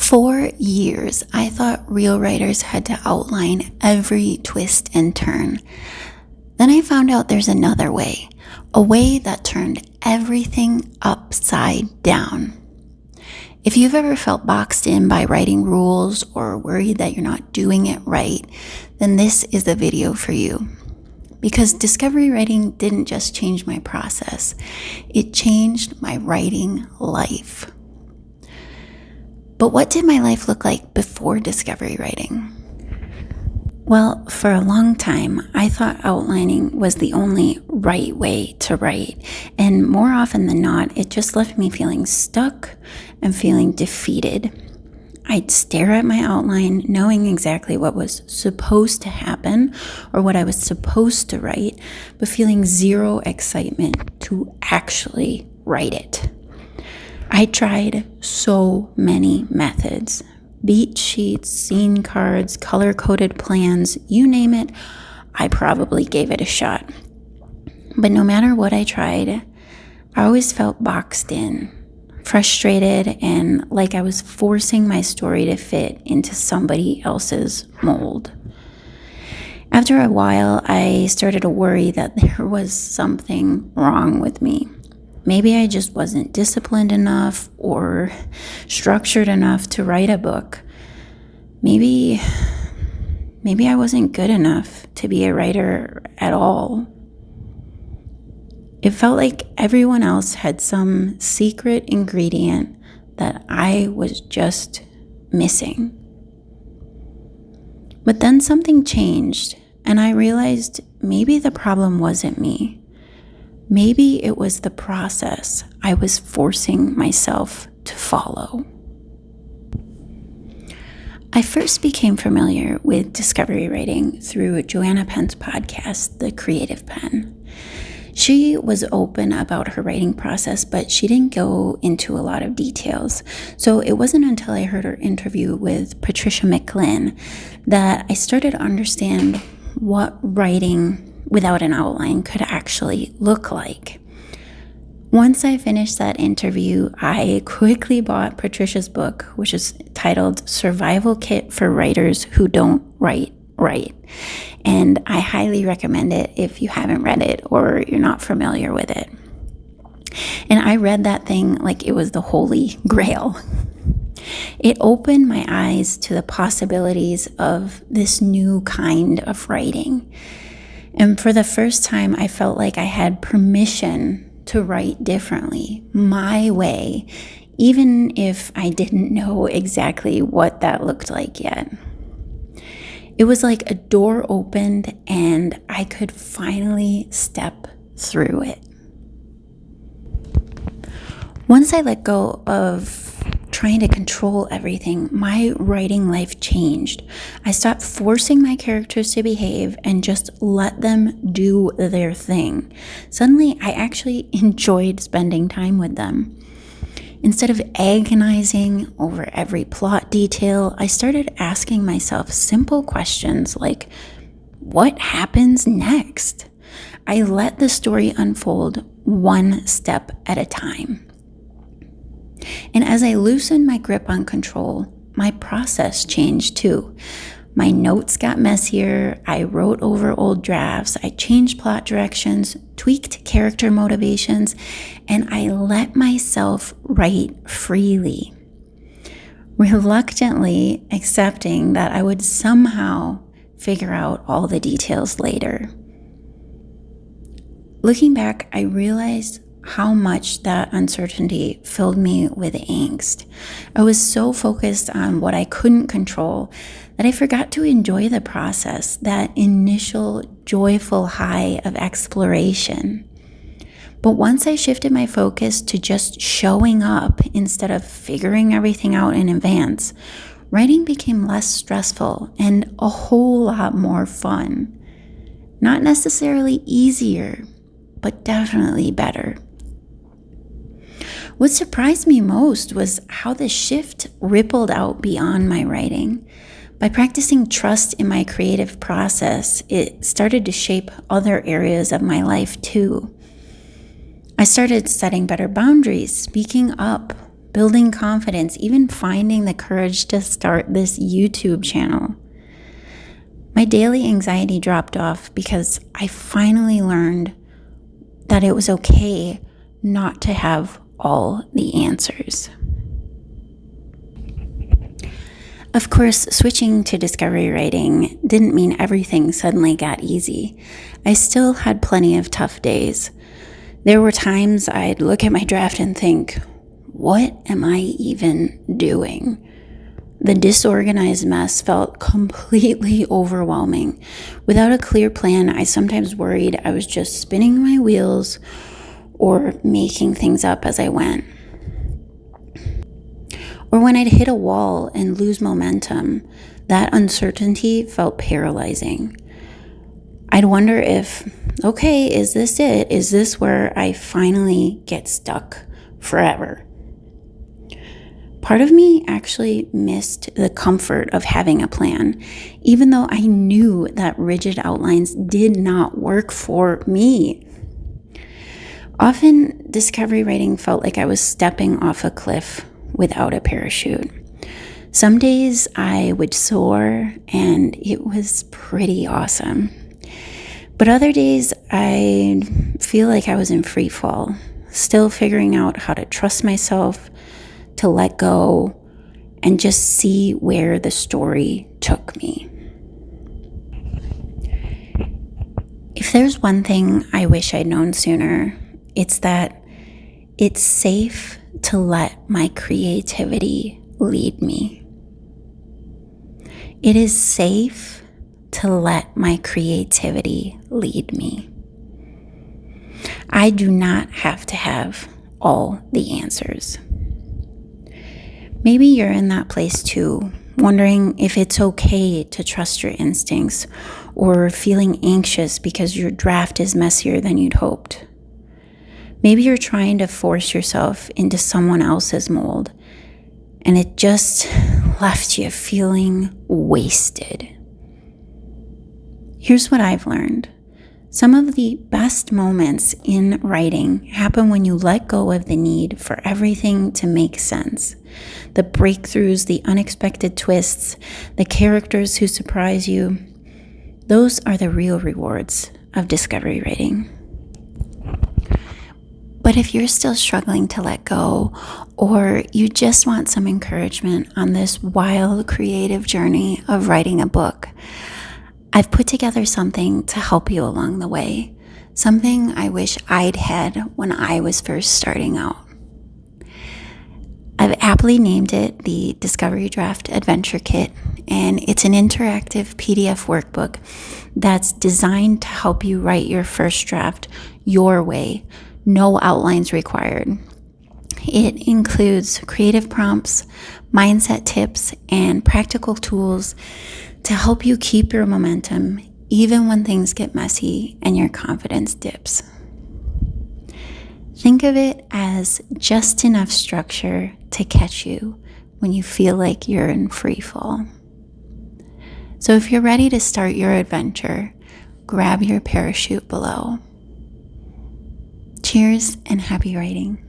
For years, I thought real writers had to outline every twist and turn. Then I found out there's another way, a way that turned everything upside down. If you've ever felt boxed in by writing rules or worried that you're not doing it right, then this is the video for you. Because discovery writing didn't just change my process, it changed my writing life. But what did my life look like before discovery writing? Well, for a long time, I thought outlining was the only right way to write. And more often than not, it just left me feeling stuck and feeling defeated. I'd stare at my outline, knowing exactly what was supposed to happen or what I was supposed to write, but feeling zero excitement to actually write it. I tried so many methods. Beat sheets, scene cards, color-coded plans, you name it, I probably gave it a shot. But no matter what I tried, I always felt boxed in, frustrated, and like I was forcing my story to fit into somebody else's mold. After a while, I started to worry that there was something wrong with me. Maybe I just wasn't disciplined enough or structured enough to write a book. Maybe I wasn't good enough to be a writer at all. It felt like everyone else had some secret ingredient that I was just missing. But then something changed, and I realized maybe the problem wasn't me. Maybe it was the process I was forcing myself to follow. I first became familiar with discovery writing through Joanna Penn's podcast, The Creative Pen. She was open about her writing process, but she didn't go into a lot of details. So it wasn't until I heard her interview with Patricia McLinn that I started to understand what writing without an outline could actually look like. Once I finished that interview, I quickly bought Patricia's book, which is titled Survival Kit for Writers Who Don't Write Right. And I highly recommend it if you haven't read it or you're not familiar with it. And I read that thing like it was the Holy Grail. It opened my eyes to the possibilities of this new kind of writing. And for the first time, I felt like I had permission to write differently, my way, even if I didn't know exactly what that looked like yet. It was like a door opened and I could finally step through it. Once I let go of trying to control everything, my writing life changed. I stopped forcing my characters to behave and just let them do their thing. Suddenly, I actually enjoyed spending time with them. Instead of agonizing over every plot detail, I started asking myself simple questions like, what happens next? I let the story unfold one step at a time. And as I loosened my grip on control, my process changed too. My notes got messier, I wrote over old drafts, I changed plot directions, tweaked character motivations, and I let myself write freely, reluctantly accepting that I would somehow figure out all the details later. Looking back, I realized how much that uncertainty filled me with angst. I was so focused on what I couldn't control that I forgot to enjoy the process, that initial joyful high of exploration. But once I shifted my focus to just showing up instead of figuring everything out in advance, writing became less stressful and a whole lot more fun. Not necessarily easier, but definitely better. What surprised me most was how the shift rippled out beyond my writing. By practicing trust in my creative process, it started to shape other areas of my life too. I started setting better boundaries, speaking up, building confidence, even finding the courage to start this YouTube channel. My daily anxiety dropped off because I finally learned that it was okay not to have all the answers. Of course, switching to discovery writing didn't mean everything suddenly got easy. I still had plenty of tough days. There were times I'd look at my draft and think, what am I even doing? The disorganized mess felt completely overwhelming. Without a clear plan, I sometimes worried I was just spinning my wheels or making things up as I went. Or when I'd hit a wall and lose momentum, that uncertainty felt paralyzing. I'd wonder if, okay, is this it? Is this where I finally get stuck forever? Part of me actually missed the comfort of having a plan, even though I knew that rigid outlines did not work for me. Often, discovery writing felt like I was stepping off a cliff without a parachute. Some days I would soar and it was pretty awesome. But other days I feel like I was in free fall, still figuring out how to trust myself, to let go, and just see where the story took me. If there's one thing I wish I'd known sooner, it's that it's safe to let my creativity lead me. It is safe to let my creativity lead me. I do not have to have all the answers. Maybe you're in that place too, wondering if it's okay to trust your instincts or feeling anxious because your draft is messier than you'd hoped. Maybe you're trying to force yourself into someone else's mold and it just left you feeling wasted. Here's what I've learned. Some of the best moments in writing happen when you let go of the need for everything to make sense. The breakthroughs, the unexpected twists, the characters who surprise you, those are the real rewards of discovery writing. But if you're still struggling to let go, or you just want some encouragement on this wild creative journey of writing a book, I've put together something to help you along the way, something I wish I'd had when I was first starting out. I've aptly named it the Discovery Draft Adventure Kit, and it's an interactive PDF workbook that's designed to help you write your first draft your way, no outlines required. It includes creative prompts, mindset tips, and practical tools to help you keep your momentum even when things get messy and your confidence dips. Think of it as just enough structure to catch you when you feel like you're in free fall. So if you're ready to start your adventure, grab your parachute below. Cheers and happy writing.